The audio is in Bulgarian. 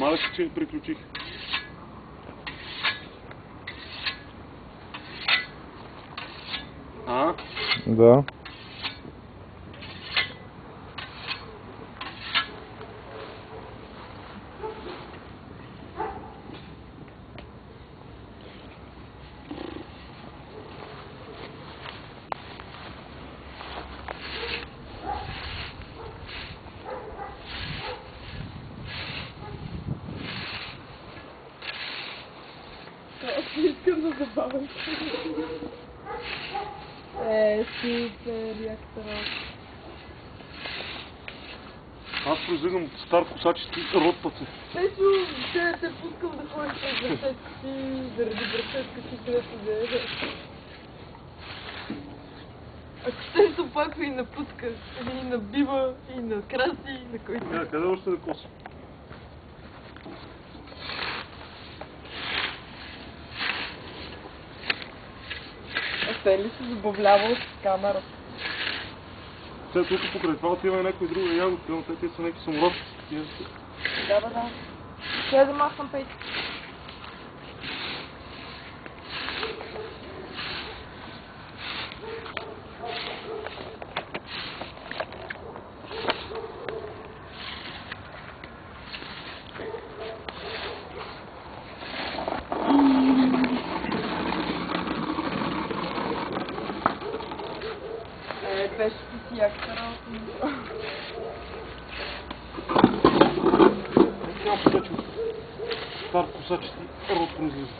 Знае си, че приключих. А? Да. Аз не искам да забавям. Супер, як работа. Аз произвигам от стар косачески ротпаци. Печо, ще те пускам да ходиш с братетка си, заради братетка си, където да е. Ако ще се опаква и напуска, и набива, и накраси, и на който. Къде още да коси? Те ли се забавлявал с камерата? Сега тук покрай това отива някой друга ягодка, но те са някакви самородки. Да. Ще да махам пейте. Беше си яката работа. Няма посачен. Стар косачески рот произлиза.